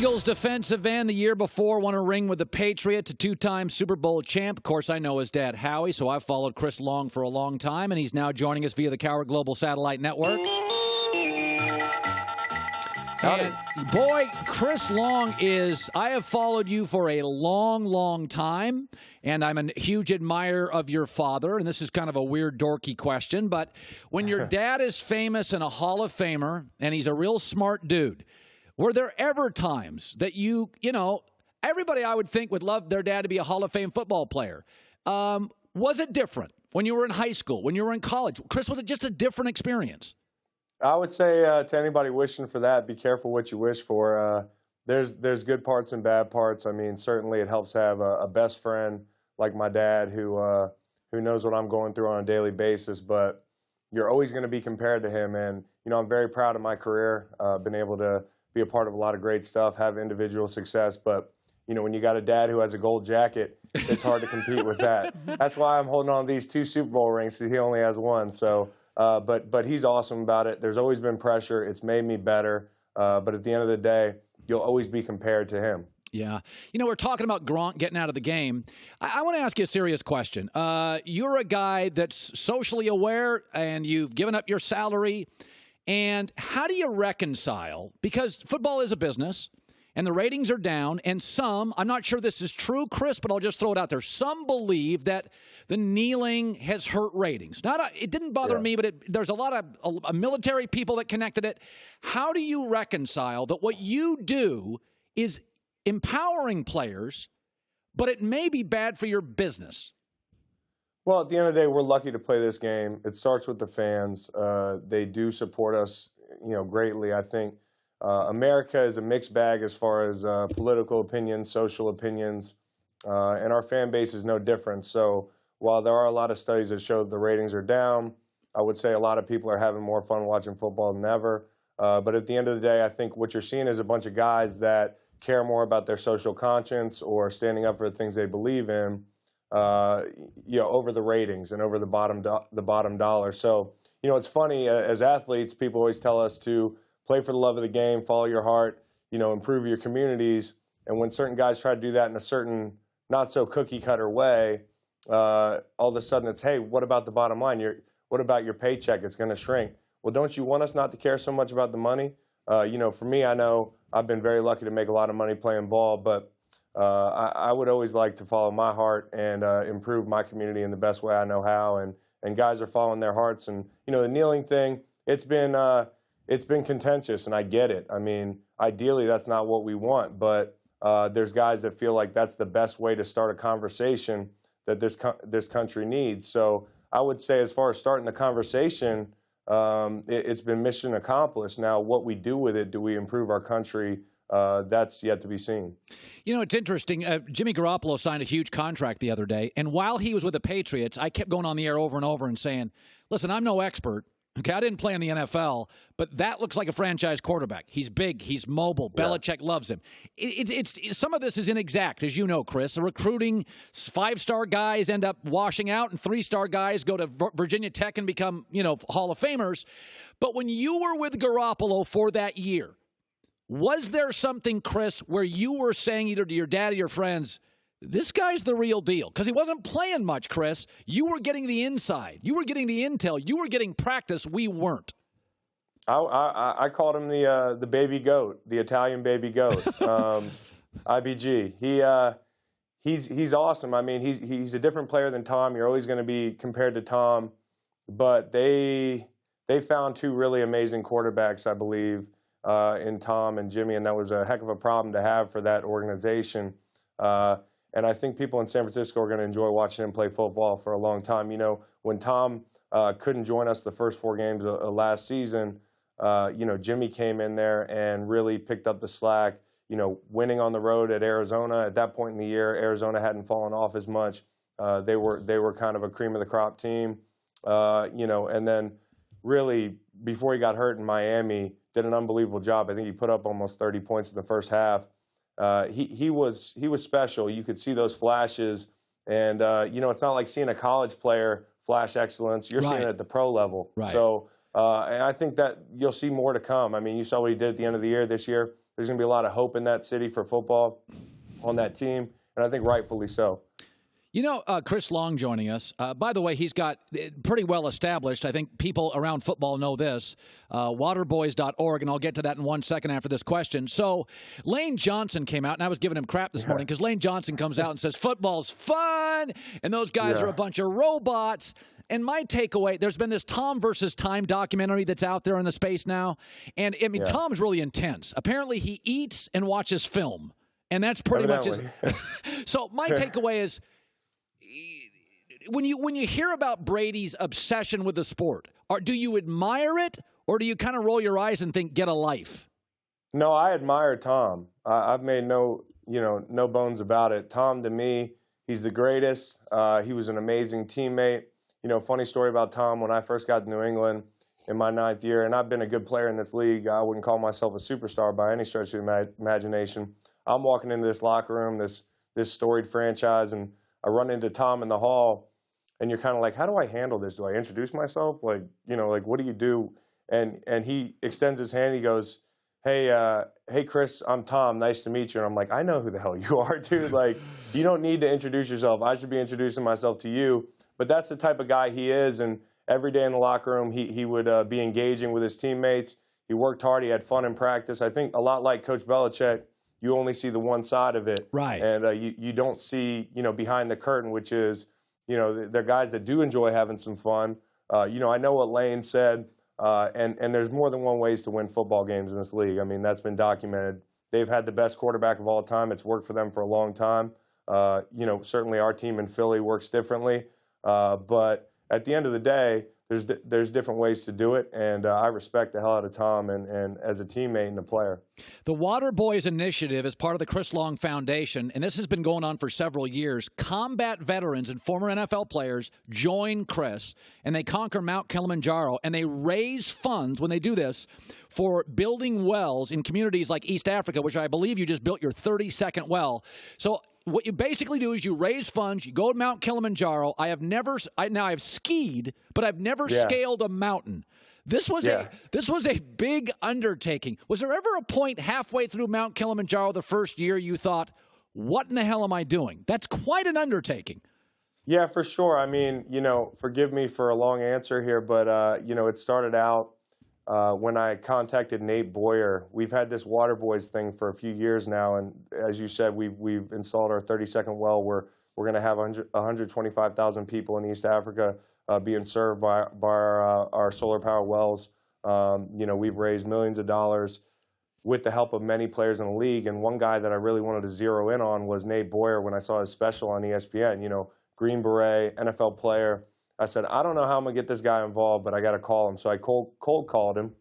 Eagles defensive end the year before won a ring with the Patriots, a two-time Super Bowl champ. Of course, I know his dad, Howie, so I've followed Chris Long for a long time, and he's now joining us via the Cowherd Global Satellite Network. And boy, Chris Long I have followed you for a long, long time, and I'm a huge admirer of your father, and this is kind of a weird, dorky question, but when your dad is famous and a Hall of Famer, and he's a real smart dude, were there ever times that you know, everybody I would think would love their dad to be a Hall of Fame football player. Was it different when you were in high school, when you were in college? Chris, was it just a different experience? I would say to anybody wishing for that, be careful what you wish for. There's good parts and bad parts. I mean, certainly it helps to have a best friend like my dad who knows what I'm going through on a daily basis, but you're always going to be compared to him. And, you know, I'm very proud of my career, been able to be a part of a lot of great stuff, have individual success. But, you know, when you got a dad who has a gold jacket, it's hard to compete with that. That's why I'm holding on to these 2 Super Bowl rings, because he only has 1. So, but he's awesome about it. There's always been pressure. It's made me better. But at the end of the day, you'll always be compared to him. Yeah. You know, we're talking about Gronk getting out of the game. I want to ask you a serious question. You're a guy that's socially aware, and you've given up your salary. And how do you reconcile, because football is a business, and the ratings are down, and some, I'm not sure this is true, Chris, but I'll just throw it out there, some believe that the kneeling has hurt ratings. It didn't bother me, but there's a lot of military people that connected it. How do you reconcile that what you do is empowering players, but it may be bad for your business? Well, at the end of the day, we're lucky to play this game. It starts with the fans. They do support us, you know, greatly. I think America is a mixed bag as far as political opinions, social opinions, and our fan base is no different. So while there are a lot of studies that show that the ratings are down, I would say a lot of people are having more fun watching football than ever. But at the end of the day, I think what you're seeing is a bunch of guys that care more about their social conscience or standing up for the things they believe in, you know, over the ratings and over the bottom dollar. So, you know, it's funny, as athletes, people always tell us to play for the love of the game, follow your heart, you know, improve your communities. And when certain guys try to do that in a certain not so cookie cutter way, all of a sudden it's, hey, what about the bottom line? What about your paycheck? It's going to shrink. Well, don't you want us not to care so much about the money? You know, for me, I know I've been very lucky to make a lot of money playing ball, but I would always like to follow my heart and improve my community in the best way I know how. And guys are following their hearts. And, you know, the kneeling thing, it's been contentious, and I get it. I mean, ideally, that's not what we want. But there's guys that feel like that's the best way to start a conversation that this country needs. So I would say as far as starting the conversation, it's been mission accomplished. Now, what we do with it, do we improve our country? That's yet to be seen. You know, it's interesting. Jimmy Garoppolo signed a huge contract the other day, and while he was with the Patriots, I kept going on the air over and over and saying, listen, I'm no expert. Okay, I didn't play in the NFL, but that looks like a franchise quarterback. He's big. He's mobile. Belichick loves him. It's some of this is inexact, as you know, Chris. The recruiting, 5-star guys end up washing out, and 3-star guys go to Virginia Tech and become, you know, Hall of Famers. But when you were with Garoppolo for that year, was there something, Chris, where you were saying either to your dad or your friends, this guy's the real deal? Because he wasn't playing much, Chris. You were getting the inside. You were getting the intel. You were getting practice. We weren't. I called him the baby goat, the Italian baby goat, IBG. He's awesome. I mean, he's a different player than Tom. You're always going to be compared to Tom. But they found 2 really amazing quarterbacks, I believe, in Tom and Jimmy, and that was a heck of a problem to have for that organization. And I think people in San Francisco are going to enjoy watching him play football for a long time. You know, when Tom couldn't join us the first 4 games of last season, you know, Jimmy came in there and really picked up the slack, you know, winning on the road at Arizona. At that point in the year, Arizona hadn't fallen off as much. They were kind of a cream of the crop team, you know, and then really before he got hurt in Miami, did an unbelievable job. I think he put up almost 30 points in the first half. He was special. You could see those flashes, and you know, it's not like seeing a college player flash excellence. You're seeing it at the pro level. So and I think that you'll see more to come. I mean, you saw what he did at the end of the year this year. There's going to be a lot of hope in that city for football on that team, and I think rightfully so. You know, Chris Long joining us. By the way, he's got pretty well established. I think people around football know this. Waterboys.org, and I'll get to that in 1 second after this question. So Lane Johnson came out, and I was giving him crap this morning because Lane Johnson comes out and says, football's fun, and those guys are a bunch of robots. And my takeaway, there's been this Tom versus Time documentary that's out there in the space now. And, I mean, Tom's really intense. Apparently, he eats and watches film, and that's pretty much his. So my takeaway is, when you hear about Brady's obsession with the sport, do you admire it, or do you kind of roll your eyes and think, get a life? No, I admire Tom. I've made no bones about it. Tom, to me, he's the greatest. He was an amazing teammate. You know, funny story about Tom, when I first got to New England in my 9th year, and I've been a good player in this league. I wouldn't call myself a superstar by any stretch of the imagination. I'm walking into this locker room, this storied franchise, and I run into Tom in the hall, and you're kind of like, how do I handle this? Do I introduce myself? Like, what do you do? And he extends his hand. He goes, hey, Chris, I'm Tom. Nice to meet you. And I'm like, I know who the hell you are, dude. Like, you don't need to introduce yourself. I should be introducing myself to you. But that's the type of guy he is. And every day in the locker room, he would be engaging with his teammates. He worked hard. He had fun in practice. I think a lot like Coach Belichick, you only see the one side of it. Right. And you don't see, behind the curtain, which is, they're guys that do enjoy having some fun. I know what Lane said, and there's more than one ways to win football games in this league. I mean, that's been documented. They've had the best quarterback of all time. It's worked for them for a long time. Certainly our team in Philly works differently. But at the end of the day, there's different ways to do it, and I respect the hell out of Tom and as a teammate and a player. The Water Boys Initiative is part of the Chris Long Foundation, and this has been going on for several years. Combat veterans and former NFL players join Chris, and they conquer Mount Kilimanjaro, and they raise funds when they do this for building wells in communities like East Africa, which I believe you just built your 32nd well. So what you basically do is you raise funds, you go to Mount Kilimanjaro. I've skied, but I've never scaled a mountain. This was a big undertaking. Was there ever a point halfway through Mount Kilimanjaro the first year you thought, what in the hell am I doing? That's quite an undertaking. Yeah, for sure. I mean, forgive me for a long answer here, but, it started out when I contacted Nate Boyer. We've had this Water Boys thing for a few years now, and as you said, we've installed our 32nd well. We're going to have 125,000 people in East Africa being served by our solar power wells. We've raised millions of dollars with the help of many players in the league, and one guy that I really wanted to zero in on was Nate Boyer when I saw his special on ESPN. Green Beret, NFL player. I said, I don't know how I'm going to get this guy involved, but I got to call him. So I cold called him,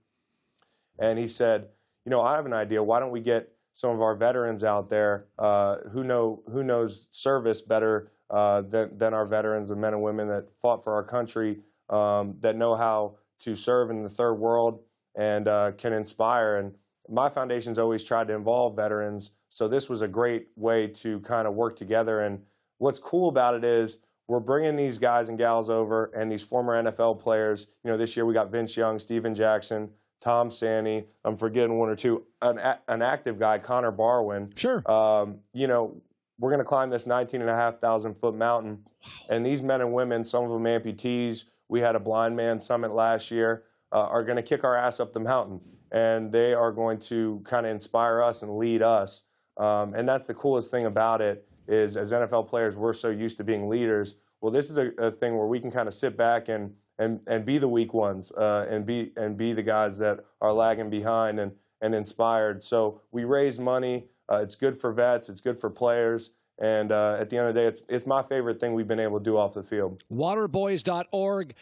and he said, I have an idea. Why don't we get some of our veterans out there who knows service better than our veterans, and men and women that fought for our country, that know how to serve in the third world and can inspire. And my foundation's always tried to involve veterans, so this was a great way to kind of work together. And what's cool about it is, we're bringing these guys and gals over and these former NFL players. This year we got Vince Young, Steven Jackson, Tom Sandy. I'm forgetting one or two. An active guy, Connor Barwin. Sure. We're going to climb this 19,500-foot mountain. Wow. And these men and women, some of them amputees, we had a blind man summit last year, are going to kick our ass up the mountain. And they are going to kind of inspire us and lead us. And that's the coolest thing about it. Is as NFL players, we're so used to being leaders. Well, this is a thing where we can kind of sit back and be the weak ones and be the guys that are lagging behind and inspired. So we raise money. It's good for vets. It's good for players. And at the end of the day, it's my favorite thing we've been able to do off the field. Waterboys.org.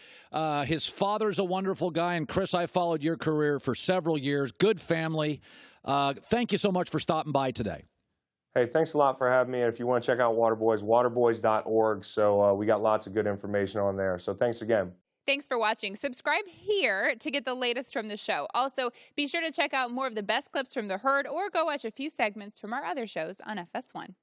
His father's a wonderful guy. And, Chris, I followed your career for several years. Good family. Thank you so much for stopping by today. Hey, thanks a lot for having me. And if you want to check out Waterboys, waterboys.org. So we got lots of good information on there. So thanks again. Thanks for watching. Subscribe here to get the latest from the show. Also, be sure to check out more of the best clips from The Herd or go watch a few segments from our other shows on FS1.